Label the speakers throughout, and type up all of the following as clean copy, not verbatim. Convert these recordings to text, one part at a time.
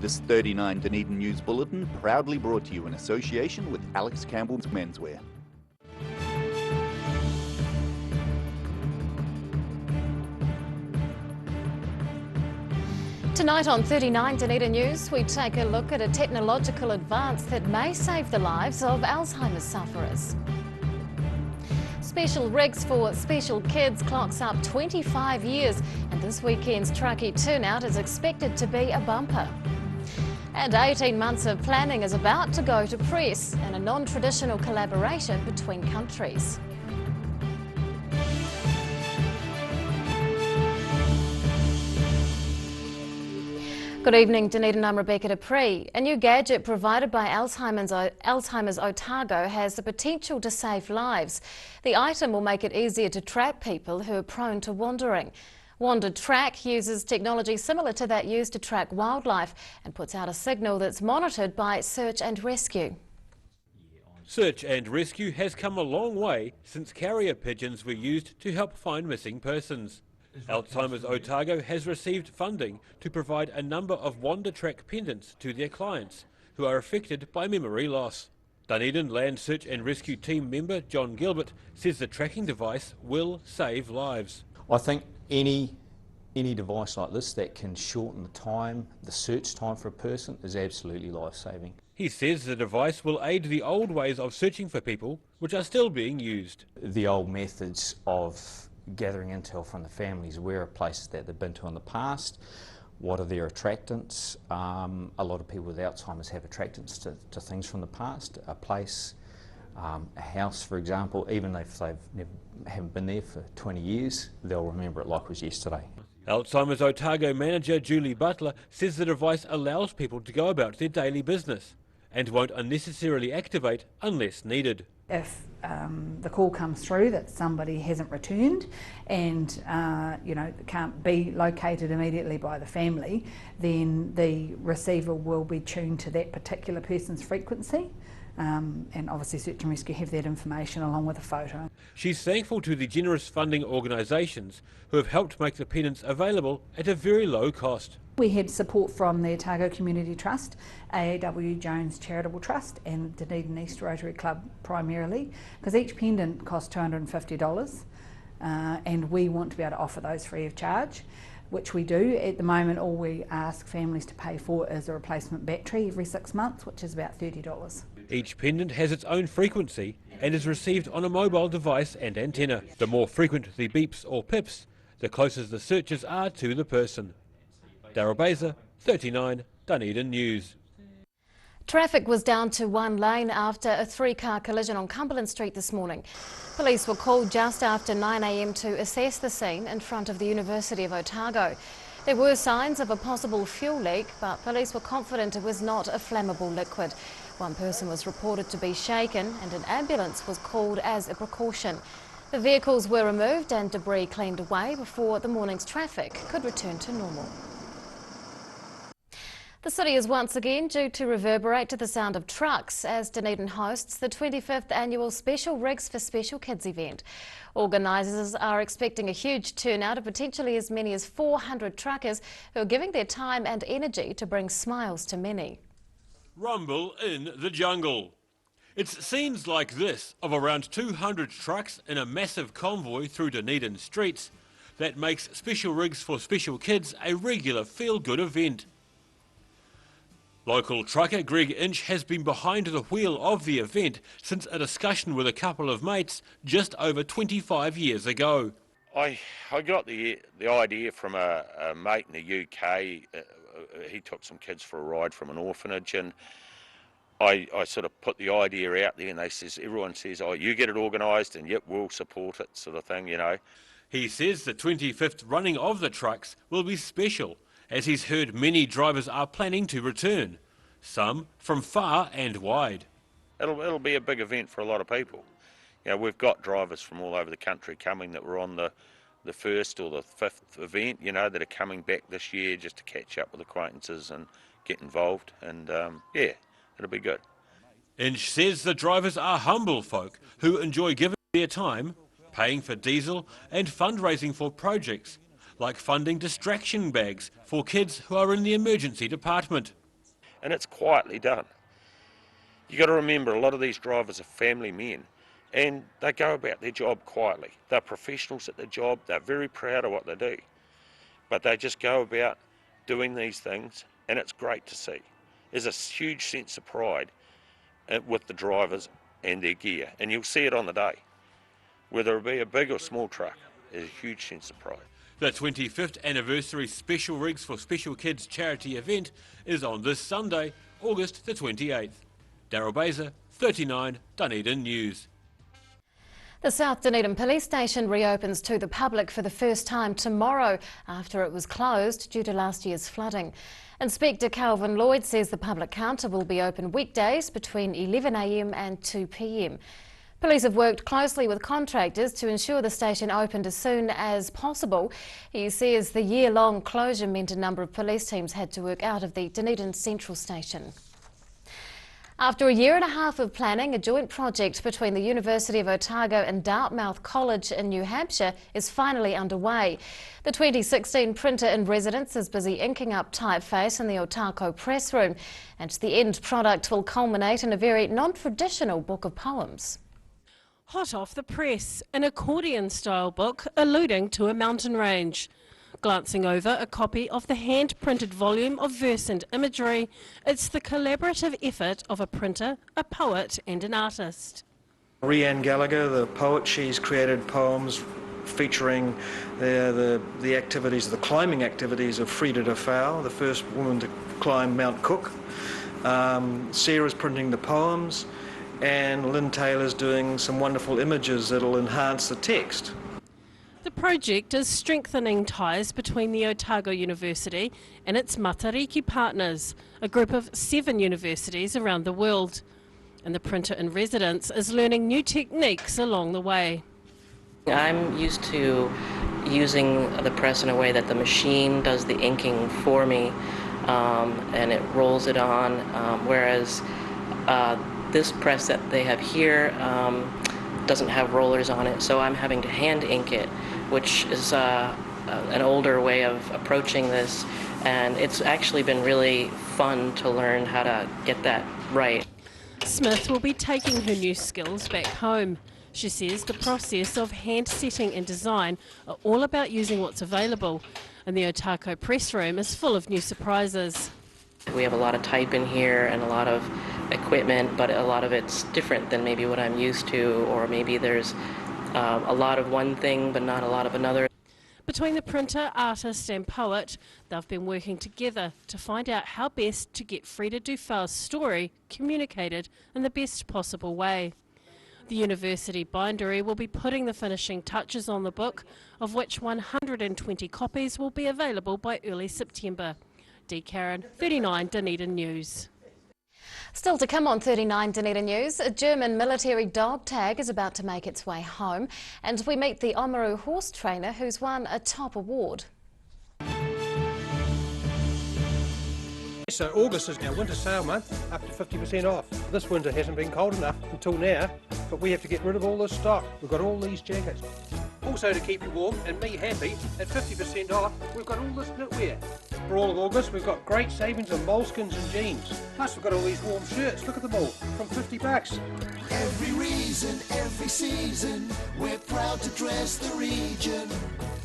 Speaker 1: This 39 Dunedin News Bulletin proudly brought to you in association with Alex Campbell's Menswear.
Speaker 2: Tonight on 39 Dunedin News, we take a look at a technological advance that may save the lives of Alzheimer's sufferers. Special rigs for special kids clocks up 25 years, and this weekend's truckee turnout is expected to be a bumper. And 18 months of planning is about to go to press in a non-traditional collaboration between countries. Good evening, Dunedin. I'm Rebecca Dupree. A new gadget provided by Alzheimer's Otago has the potential to save lives. The item will make it easier to track people who are prone to wandering. Wander Track uses technology similar to that used to track wildlife and puts out a signal that's monitored by Search and Rescue.
Speaker 3: Search and Rescue has come a long way since carrier pigeons were used to help find missing persons. Alzheimer's Otago has received funding to provide a number of Wander Track pendants to their clients who are affected by memory loss. Dunedin Land Search and Rescue team member John Gilbert says the tracking device will save lives.
Speaker 4: I think any device like this that can shorten the search time for a person is absolutely life-saving.
Speaker 3: He says the device will aid the old ways of searching for people, which are still being used.
Speaker 4: The old methods of gathering intel from the families, where are places that they've been to in the past, what are their attractants. A lot of people with Alzheimer's have attractants to things from the past, a place, a house for example. Even if they haven't been there for 20 years, they'll remember it like it was yesterday.
Speaker 3: Alzheimer's Otago manager Julie Butler says the device allows people to go about their daily business and won't unnecessarily activate unless needed.
Speaker 5: If the call comes through that somebody hasn't returned and can't be located immediately by the family, then the receiver will be tuned to that particular person's frequency, and obviously Search and Rescue have that information along with a photo.
Speaker 3: She's thankful to the generous funding organisations who have helped make the pendants available at a very low cost.
Speaker 5: We had support from the Otago Community Trust, AAW Jones Charitable Trust and Dunedin East Rotary Club primarily, because each pendant costs $250 and we want to be able to offer those free of charge, which we do. At the moment all we ask families to pay for is a replacement battery every 6 months, which is about $30.
Speaker 3: Each pendant has its own frequency and is received on a mobile device and antenna. The more frequent the beeps or pips, the closer the searches are to the person. Daryl Baser, 39 Dunedin News.
Speaker 2: Traffic was down to one lane after a three-car collision on Cumberland Street this morning. Police were called just after 9 a.m. to assess the scene in front of the University of Otago. There were signs of a possible fuel leak, but police were confident it was not a flammable liquid. One person was reported to be shaken and an ambulance was called as a precaution. The vehicles were removed and debris cleaned away before the morning's traffic could return to normal. The city is once again due to reverberate to the sound of trucks as Dunedin hosts the 25th annual Special Rigs for Special Kids event. Organisers are expecting a huge turnout of potentially as many as 400 truckers who are giving their time and energy to bring smiles to many.
Speaker 3: Rumble in the jungle. It's scenes like this of around 200 trucks in a massive convoy through Dunedin streets that makes Special Rigs for Special Kids a regular feel-good event. Local trucker Greg Inch has been behind the wheel of the event since a discussion with a couple of mates just over 25 years ago.
Speaker 6: I got the idea from a mate in the UK. He took some kids for a ride from an orphanage, and I sort of put the idea out there, and everyone says, oh, you get it organised and yep, we'll support it, sort of thing, you know.
Speaker 3: He says the 25th running of the trucks will be special, as he's heard many drivers are planning to return, some from far and wide.
Speaker 6: It'll be a big event for a lot of people. You know, we've got drivers from all over the country coming that were on the first or the fifth event, you know, that are coming back this year just to catch up with acquaintances and get involved, and yeah, it'll be good.
Speaker 3: Inch says the drivers are humble folk who enjoy giving their time, paying for diesel and fundraising for projects like funding distraction bags for kids who are in the emergency department.
Speaker 6: and it's quietly done. You got to remember, a lot of these drivers are family men, and they go about their job quietly. They're professionals at their job, they're very proud of what they do, but they just go about doing these things, and it's great to see. There's a huge sense of pride with the drivers and their gear, and you'll see it on the day. Whether it be a big or small truck, there's a huge sense of pride.
Speaker 3: The 25th anniversary Special Rigs for Special Kids charity event is on this Sunday, August the 28th. Daryl Baser, 39 Dunedin News.
Speaker 2: The South Dunedin Police Station reopens to the public for the first time tomorrow after it was closed due to last year's flooding. Inspector Calvin Lloyd says the public counter will be open weekdays between 11 a.m. and 2 p.m. Police have worked closely with contractors to ensure the station opened as soon as possible. He says the year-long closure meant a number of police teams had to work out of the Dunedin Central Station. After a year and a half of planning, a joint project between the University of Otago and Dartmouth College in New Hampshire is finally underway. The 2016 printer in residence is busy inking up typeface in the Otago press room, and the end product will culminate in a very non-traditional book of poems.
Speaker 7: Hot off the press, an accordion-style book alluding to a mountain range. Glancing over a copy of the hand-printed volume of verse and imagery, it's the collaborative effort of a printer, a poet and an artist.
Speaker 8: Rhianne Gallagher, the poet, she's created poems featuring the activities, the climbing activities of Frida de Fau, the first woman to climb Mount Cook. Sarah's printing the poems, and Lynn Taylor's doing some wonderful images that'll enhance the text.
Speaker 7: The project is strengthening ties between the Otago University and its Matariki partners, a group of 7 universities around the world. And the printer in residence is learning new techniques along the way.
Speaker 9: I'm used to using the press in a way that the machine does the inking for me, and it rolls it on, whereas this press that they have here doesn't have rollers on it, so I'm having to hand ink it, which is an older way of approaching this, and it's actually been really fun to learn how to get that right.
Speaker 7: Smith will be taking her new skills back home. She says the process of hand setting and design are all about using what's available, and the Otago press room is full of new surprises.
Speaker 9: We have a lot of type in here and a lot of equipment, but a lot of it's different than maybe what I'm used to, or maybe there's a lot of one thing but not a lot of another.
Speaker 7: Between the printer, artist and poet, they've been working together to find out how best to get Frida de Fau's story communicated in the best possible way. The university bindery will be putting the finishing touches on the book, of which 120 copies will be available by early September. D. Karen, 39 Dunedin News.
Speaker 2: Still to come on 39 Dunedin News, a German military dog tag is about to make its way home, and we meet the Oamaru horse trainer who's won a top award.
Speaker 10: So August is now winter sale month, up to 50% off. This winter hasn't been cold enough until now, but we have to get rid of all this stock. We've got all these jackets. Also to keep you warm and me happy, at 50% off, we've got all this knitwear. For all of August, we've got great savings on moleskins and jeans. Plus we've got all these warm shirts, look at them all, from $50.
Speaker 11: Every reason, every season, we're proud to dress the region.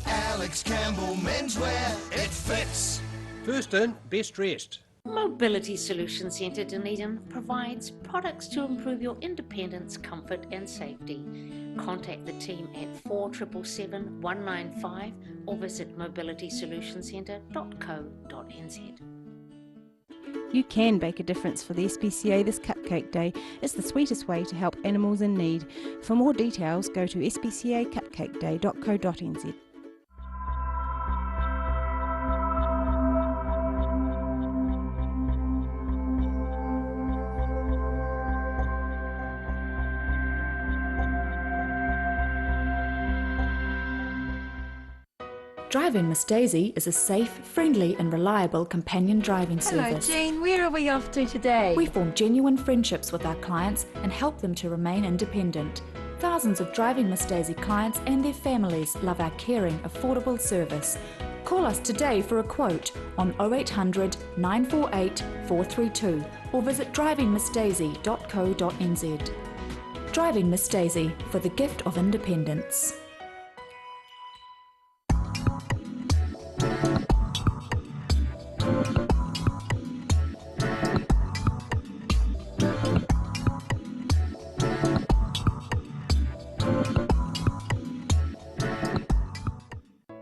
Speaker 11: Alex Campbell Menswear, it fits.
Speaker 10: First in, best dressed.
Speaker 12: Mobility Solution Centre Dunedin provides products to improve your independence, comfort and safety. Contact the team at 4777 195 or visit mobilitysolutioncentre.co.nz.
Speaker 13: You can make a difference for the SPCA this Cupcake Day. It's the sweetest way to help animals in need. For more details, go to spcacupcakeday.co.nz.
Speaker 14: Driving Miss Daisy is a safe, friendly and reliable companion driving service.
Speaker 15: Hello Jean, where are we off to today?
Speaker 14: We form genuine friendships with our clients and help them to remain independent. Thousands of Driving Miss Daisy clients and their families love our caring, affordable service. Call us today for a quote on 0800 948 432 or visit drivingmissdaisy.co.nz. Driving Miss Daisy for the gift of independence.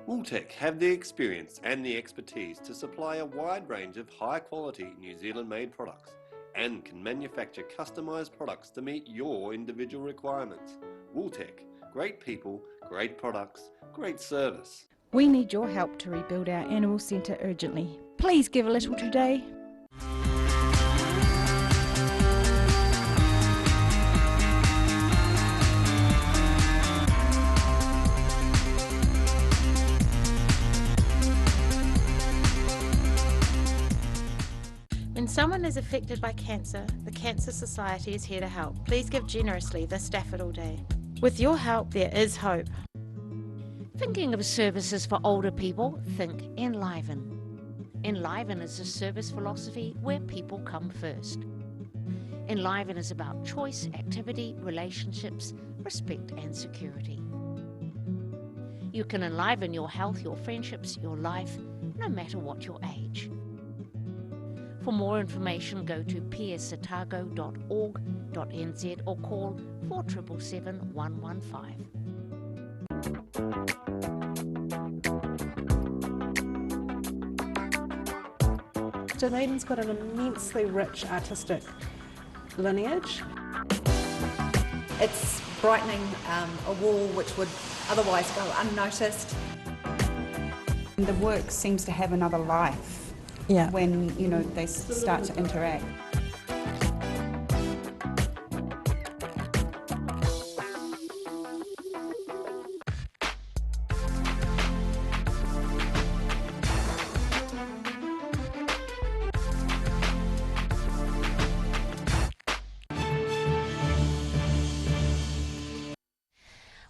Speaker 16: Wooltech have the experience and the expertise to supply a wide range of high-quality New Zealand-made products and can manufacture customised products to meet your individual requirements. Wooltech, great people, great products, great service.
Speaker 13: We need your help to rebuild our animal centre urgently. Please give a little today.
Speaker 17: When someone is affected by cancer, the Cancer Society is here to help. Please give generously this Daffodil Day. With your help, there is hope.
Speaker 12: Thinking of services for older people? Think Enliven. Enliven is a service philosophy where people come first. Enliven is about choice, activity, relationships, respect and security. You can enliven your health, your friendships, your life, no matter what your age. For more information, go to pearsotago.org.nz or call 4777 115.
Speaker 18: Dunedin's got an immensely rich artistic lineage.
Speaker 19: It's brightening a wall which would otherwise go unnoticed.
Speaker 20: The work seems to have another life when they start to interact.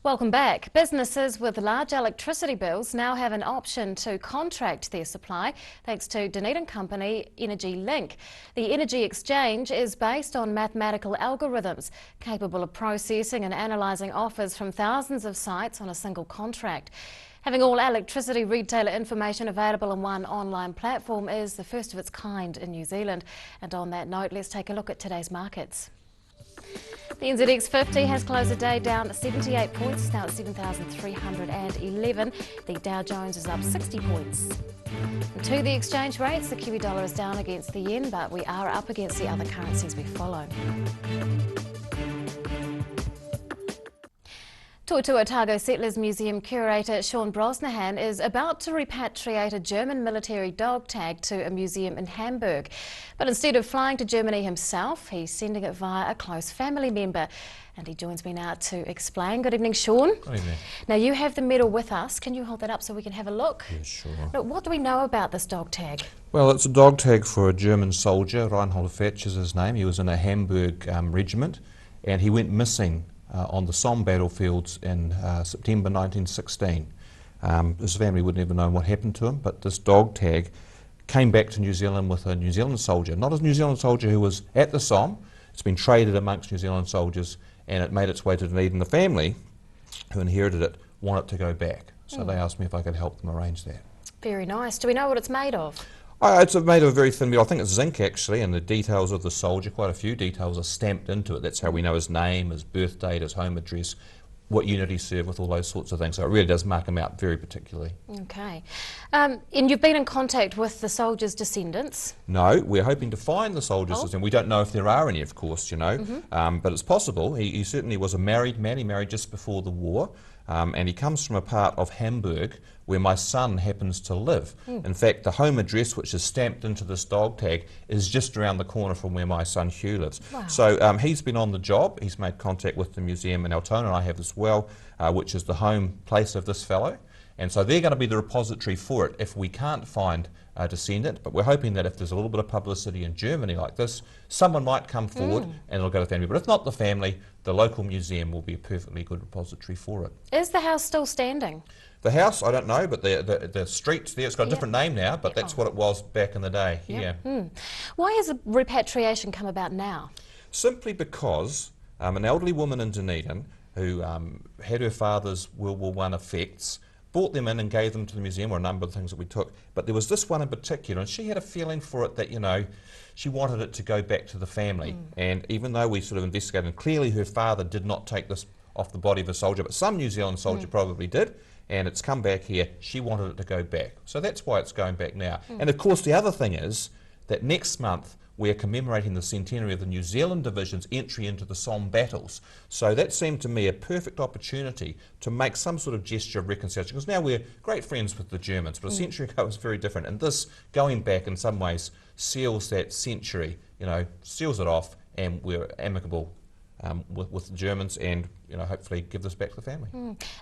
Speaker 2: Welcome back. Businesses with large electricity bills now have an option to contract their supply thanks to Dunedin company Energy Link. The energy exchange is based on mathematical algorithms capable of processing and analysing offers from thousands of sites on a single contract. Having all electricity retailer information available on one online platform is the first of its kind in New Zealand. And on that note, let's take a look at today's markets. The NZX 50 has closed the day down 78 points, now at 7,311. The Dow Jones is up 60 points. And to the exchange rates, the Kiwi dollar is down against the yen, but we are up against the other currencies we follow. Tuatua Otago Settlers Museum curator Sean Brosnahan is about to repatriate a German military dog tag to a museum in Hamburg. But instead of flying to Germany himself, he's sending it via a close family member. And he joins me now to explain. Good evening, Sean.
Speaker 21: Good evening.
Speaker 2: Now, you have the medal with us. Can you hold that up so we can have a look?
Speaker 21: Yeah, sure.
Speaker 2: Now, what do we know about this dog tag?
Speaker 21: Well, it's a dog tag for a German soldier. Reinhold Fetch is his name. He was in a Hamburg regiment, and he went missing on the Somme battlefields in September 1916. His family wouldn't even know what happened to him, but this dog tag came back to New Zealand with a New Zealand soldier, not a New Zealand soldier who was at the Somme. It's been traded amongst New Zealand soldiers, and it made its way to Dunedin. The family who inherited it want it to go back, so they asked me if I could help them arrange that.
Speaker 2: Very nice. Do we know what it's made of?
Speaker 21: It's made of a very thin metal. I think it's zinc actually, and the details of the soldier, quite a few details are stamped into it. That's how we know his name, his birth date, his home address, what unit he served with, all those sorts of things. So it really does mark him out very particularly.
Speaker 2: Okay. And you've been in contact with the soldiers' descendants?
Speaker 21: No, we're hoping to find the soldiers' descendants. We don't know if there are any, of course, you know, but it's possible. He certainly was a married man. He married just before the war. And he comes from a part of Hamburg where my son happens to live. In fact, the home address which is stamped into this dog tag is just around the corner from where my son Hugh lives.
Speaker 2: Wow.
Speaker 21: So he's been on the job. He's made contact with the museum in Altona, and I have as well, which is the home place of this fellow. And so they're going to be the repository for it if we can't find a descendant, but we're hoping that if there's a little bit of publicity in Germany like this, someone might come forward and it'll go to the family. But if not the family, the local museum will be a perfectly good repository for it.
Speaker 2: Is the house still standing?
Speaker 21: The house, I don't know, but the streets there, it's got a different name now, but that's what it was back in the day.
Speaker 2: Why has the repatriation come about now?
Speaker 21: Simply because an elderly woman in Dunedin who had her father's World War I effects, brought them in and gave them to the museum, or a number of things that we took, but there was this one in particular, and she had a feeling for it that, you know, she wanted it to go back to the family. And even though we sort of investigated, and clearly her father did not take this off the body of a soldier, but some New Zealand soldier probably did, and it's come back here, she wanted it to go back. So that's why it's going back now. And of course the other thing is that next month we're commemorating the centenary of the New Zealand Division's entry into the Somme battles. So that seemed to me a perfect opportunity to make some sort of gesture of reconciliation, because now we're great friends with the Germans, but a century ago it was very different. And this, going back in some ways, seals that century, you know, seals it off, and we're amicable with the Germans, and, you know, hopefully give this back to the family.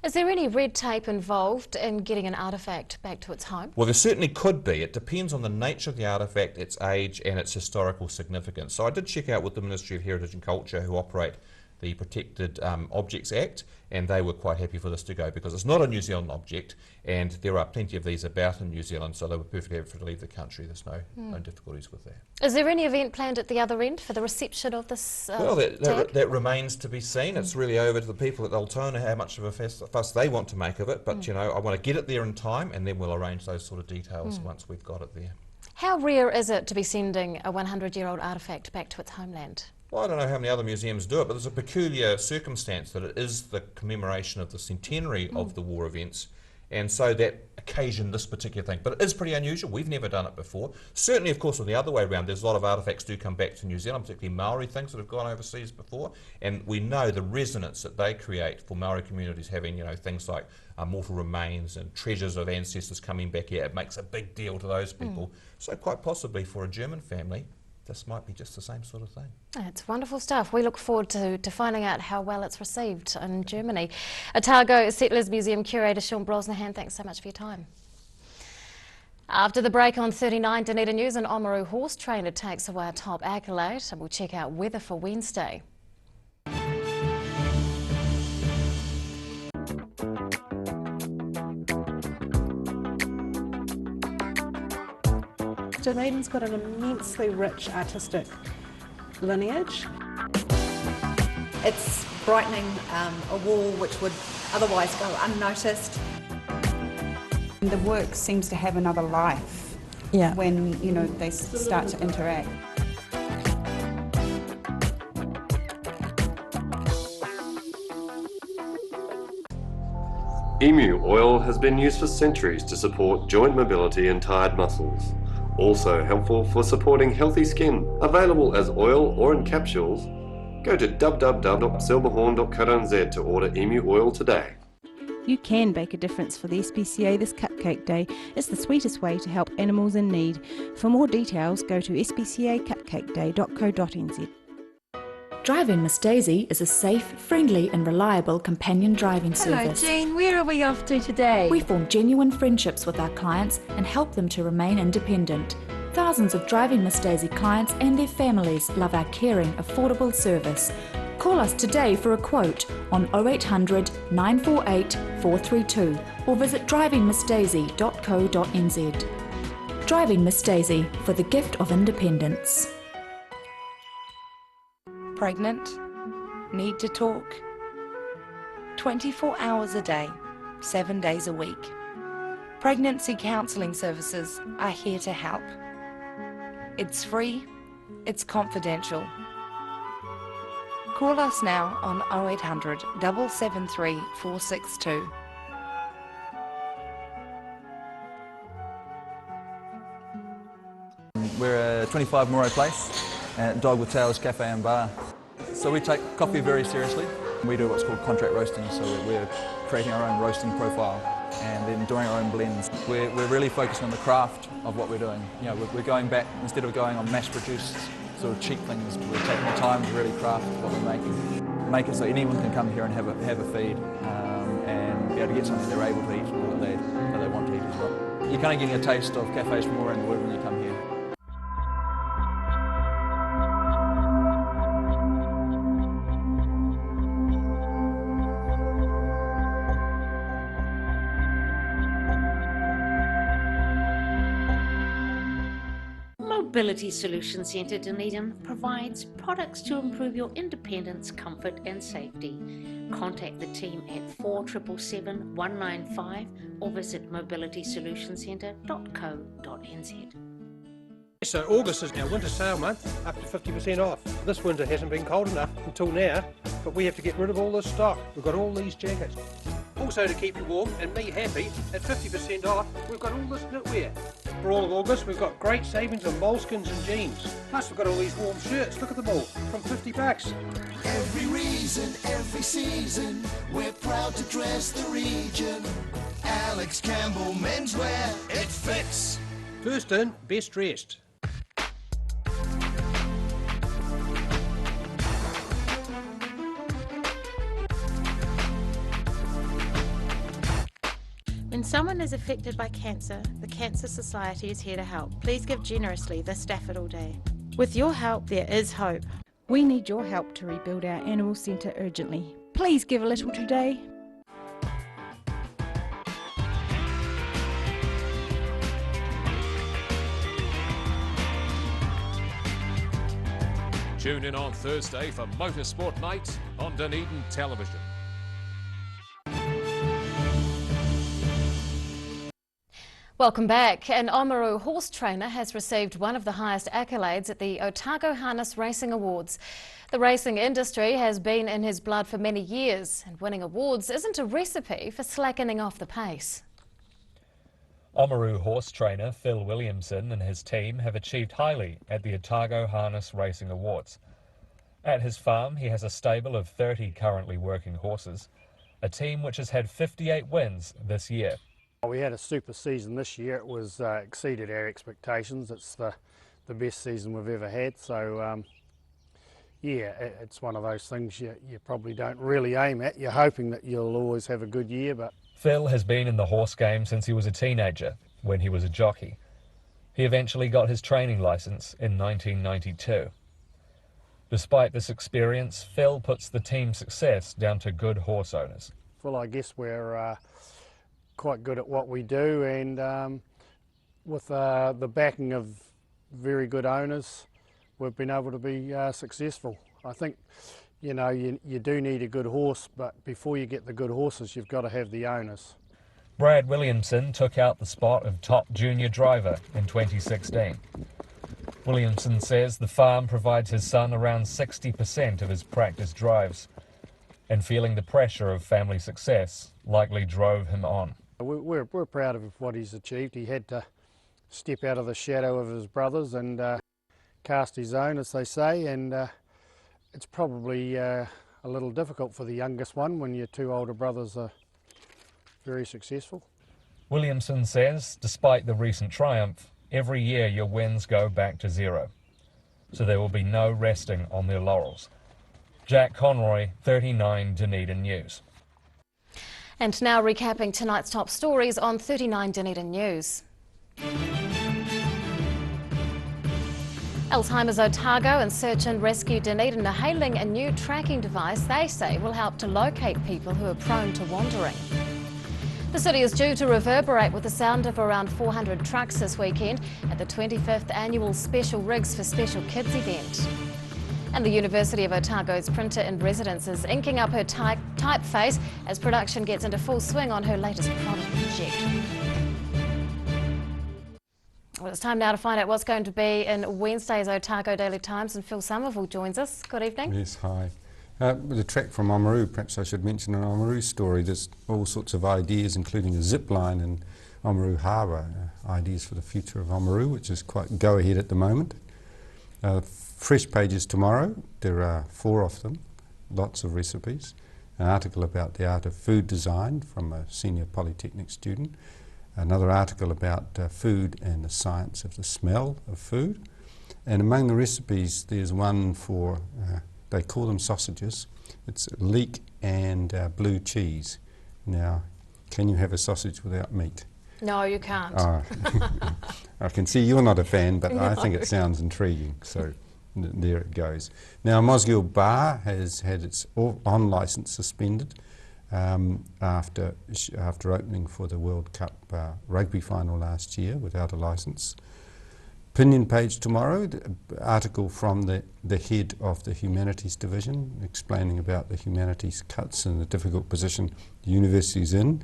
Speaker 2: Is there any red tape involved in getting an artefact back to its home?
Speaker 21: Well, there certainly could be. It depends on the nature of the artefact, its age and its historical significance. So I did check out with the Ministry of Heritage and Culture, who operate the Protected Objects Act, and they were quite happy for this to go because it's not a New Zealand object, and there are plenty of these about in New Zealand, so they were perfectly happy for it to leave the country. There's no difficulties with that.
Speaker 2: Is there any event planned at the other end for the reception of this
Speaker 21: well,
Speaker 2: tag?
Speaker 21: that remains to be seen. It's really over to the people at Altona how much of a fuss they want to make of it, but you know, I want to get it there in time, and then we'll arrange those sort of details once we've got it there.
Speaker 2: How rare is it to be sending a 100-year-old artefact back to its homeland?
Speaker 21: Well, I don't know how many other museums do it, but there's a peculiar circumstance that it is the commemoration of the centenary of the war events, and so that occasioned this particular thing. But it is pretty unusual. We've never done it before. Certainly, of course, on the other way around, there's a lot of artefacts do come back to New Zealand, particularly Maori things that have gone overseas before, and we know the resonance that they create for Maori communities having, you know, things like mortal remains and treasures of ancestors coming back here. It makes a big deal to those people. So quite possibly for a German family, this might be just the same sort of thing.
Speaker 2: It's wonderful stuff. We look forward to finding out how well it's received in Germany. Otago Settlers Museum curator Sean Brosnahan, thanks so much for your time. After the break on 39 Dunedin News, an Oamaru horse trainer takes away a top accolade, and we'll check out weather for Wednesday.
Speaker 18: Dunedin's got an immensely rich artistic lineage.
Speaker 19: It's brightening a wall which would otherwise go unnoticed. The work seems to have another life when, you know, they start to interact.
Speaker 16: Emu oil has been used for centuries to support joint mobility and tired muscles. Also helpful for supporting healthy skin. Available as oil or in capsules. Go to www.silverhorn.co.nz to order emu oil today.
Speaker 13: You can make a difference for the SPCA this Cupcake Day. It's the sweetest way to help animals in need. For more details, go to spcacupcakeday.co.nz.
Speaker 14: Driving Miss Daisy is a safe, friendly and reliable companion driving service.
Speaker 15: Hello Jean, where are we off to today?
Speaker 14: We form genuine friendships with our clients and help them to remain independent. Thousands of Driving Miss Daisy clients and their families love our caring, affordable service. Call us today for a quote on 0800 948 432 or visit drivingmissdaisy.co.nz. Driving Miss Daisy for the gift of independence.
Speaker 1: Pregnant? Need to talk? 24 hours a day, 7 days a week. Pregnancy counselling services are here to help. It's free, it's confidential. Call us now on 0800 773 462.
Speaker 22: We're at 25 Moray Place at Dog with Tails Cafe and Bar. So we take coffee very seriously. We do what's called contract roasting, so we're creating our own roasting profile and then doing our own blends. We're really focused on the craft of what we're doing. You know, we're going back, instead of going on mass-produced sort of cheap things, we're taking the time to really craft what we're making. Make it so anyone can come here and have a feed and be able to get something they're able to eat or they want to eat as well. You're kind of getting a taste of cafes from all around the world when you come here.
Speaker 12: Mobility Solutions Centre Dunedin provides products to improve your independence, comfort and safety. Contact the team at 4777 195 or visit mobilitysolutioncentre.co.nz.
Speaker 10: So August is our winter sale month, up to 50% off. This winter hasn't been cold enough until now, but we have to get rid of all this stock. We've got all these jackets. Also to keep you warm and me happy, at 50% off, we've got all this knitwear. For all of August, we've got great savings on moleskins and jeans. Plus we've got all these warm shirts, look at them all, from $50.
Speaker 11: Every reason, every season, we're proud to dress the region. Alex Campbell Menswear, it fits.
Speaker 10: First in, best dressed.
Speaker 17: When someone is affected by cancer, the Cancer Society is here to help. Please give generously this Daffodil Day. With your help, there is hope.
Speaker 13: We need your help to rebuild our animal centre urgently. Please give a little today.
Speaker 4: Tune in on Thursday for Motorsport Night on Dunedin Television.
Speaker 2: Welcome back. An Oamaru horse trainer has received one of the highest accolades at the Otago Harness Racing Awards. The racing industry has been in his blood for many years, and winning awards isn't a recipe for slackening off the pace.
Speaker 5: Oamaru horse trainer Phil Williamson and his team have achieved highly at the Otago Harness Racing Awards. At his farm, he has a stable of 30 currently working horses, a team which has had 58 wins this year.
Speaker 23: We had a super season this year. It was exceeded our expectations. It's the best season we've ever had. So yeah, it's one of those things you probably don't really aim at. You're hoping that you'll always have a good year, but
Speaker 5: Phil has been in the horse game since he was a teenager, when he was a jockey. He eventually got his training licence in 1992. Despite this experience, Phil puts the team's success down to good horse owners.
Speaker 23: well, I guess we're quite good at what we do, and with the backing of very good owners, we've been able to be successful. I think, you know, you do need a good horse, but before you get the good horses, you've got to have the owners.
Speaker 5: Brad Williamson took out the spot of top junior driver in 2016. Williamson says the farm provides his son around 60% of his practice drives, and feeling the pressure of family success likely drove him on.
Speaker 23: We're proud of what he's achieved. He had to step out of the shadow of his brothers and cast his own, as they say, and it's probably a little difficult for the youngest one when your two older brothers are very successful.
Speaker 5: Williamson says, despite the recent triumph, every year your wins go back to zero, so there will be no resting on their laurels. Jack Conroy, 39 Dunedin News.
Speaker 2: And now recapping tonight's top stories on 39 Dunedin News. Alzheimer's Otago and Search and Rescue Dunedin are hailing a new tracking device they say will help to locate people who are prone to wandering. The city is due to reverberate with the sound of around 400 trucks this weekend at the 25th annual Special Rigs for Special Kids event. And the University of Otago's printer in residence is inking up her typeface as production gets into full swing on her latest project. Well, it's time now to find out what's going to be in Wednesday's Otago Daily Times, and Phil Somerville joins us. Good evening.
Speaker 24: Yes, hi. With a track from Oamaru, perhaps I should mention an Oamaru story. There's all sorts of ideas, including a zip line in Oamaru Harbour, ideas for the future of Oamaru, which is quite go-ahead at the moment. Fresh pages tomorrow, there are 4 of them, lots of recipes. An article about the art of food design from a senior polytechnic student. Another article about food and the science of the smell of food. And among the recipes, there's one for, they call them sausages. It's leek and blue cheese. Now, Can you have a sausage without meat?
Speaker 2: No, you can't.
Speaker 24: Oh. I can see you're not a fan, but I think
Speaker 2: No.
Speaker 24: it sounds intriguing, so there it goes. Now, Mosgiel Bar has had its on licence suspended after opening for the World Cup rugby final last year without a licence. Opinion page tomorrow, article from the head of the Humanities Division explaining about the humanities cuts and the difficult position the university's in,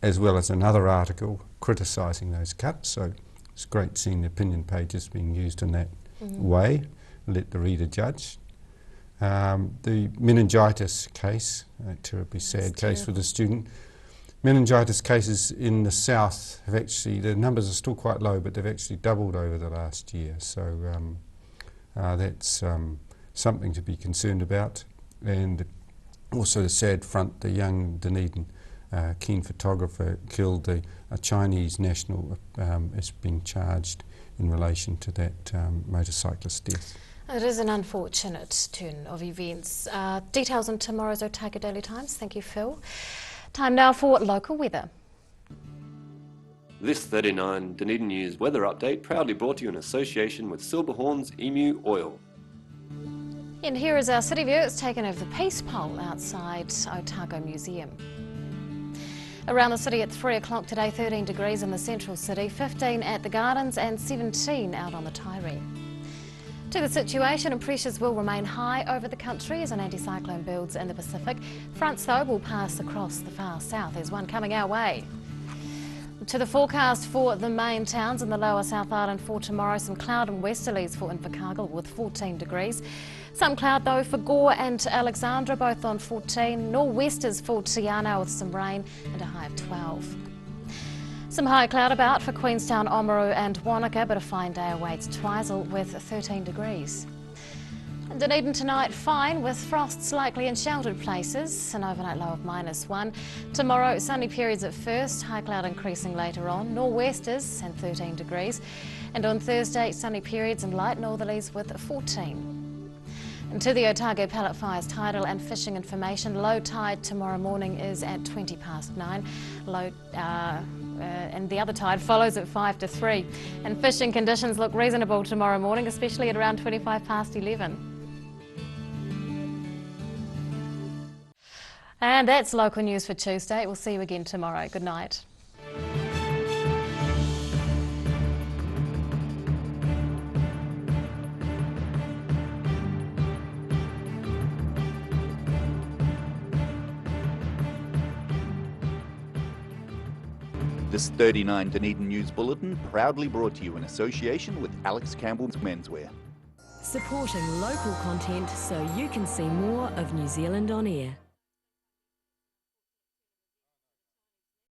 Speaker 24: as well as another article criticising those cuts. So it's great seeing the opinion pages being used in that way. Let the reader judge. The meningitis case, a terribly sad case for the student. Meningitis cases in the south have actually, the numbers are still quite low, but they've actually doubled over the last year. So that's something to be concerned about. And also the sad front, the young Dunedin keen photographer killed a Chinese national is being charged in relation to that motorcyclist death.
Speaker 2: It is an unfortunate turn of events. Details on tomorrow's Otago Daily Times. Thank you, Phil. Time now for local weather.
Speaker 16: This 39 Dunedin News weather update proudly brought to you in association with Silverhorn's Emu Oil.
Speaker 2: And here is our city view. It's taken over the Peace Pole outside Otago Museum. Around the city at 3 o'clock today, 13 degrees in the central city, 15 at the Gardens and 17 out on the Tyree. To the situation, and pressures will remain high over the country as an anticyclone builds in the Pacific. Fronts, though, will pass across the far south. There's one coming our way. To the forecast for the main towns in the lower South Island for tomorrow, some cloud and westerlies for Invercargill with 14 degrees. Some cloud, though, for Gore and Alexandra, both on 14. Nor'westers for Tiana with some rain and a high of 12. Some high cloud about for Queenstown, Oamaru and Wanaka, but a fine day awaits Twizel with 13 degrees. And Dunedin tonight, fine with frosts likely in sheltered places, an overnight low of -1. Tomorrow, sunny periods at first, high cloud increasing later on, nor'westers and 13 degrees. And on Thursday, sunny periods and light northerlies with 14. And to the Otago Pallet Fires tidal and fishing information, low tide tomorrow morning is at 9:20. And the other tide follows at 5 to 3. And fishing conditions look reasonable tomorrow morning, especially at around 11:25. And that's local news for Tuesday. We'll see you again tomorrow. Good night.
Speaker 3: This 39 Dunedin News Bulletin proudly brought to you in association with Alex Campbell's Menswear.
Speaker 6: Supporting local content so you can see more of New Zealand on air.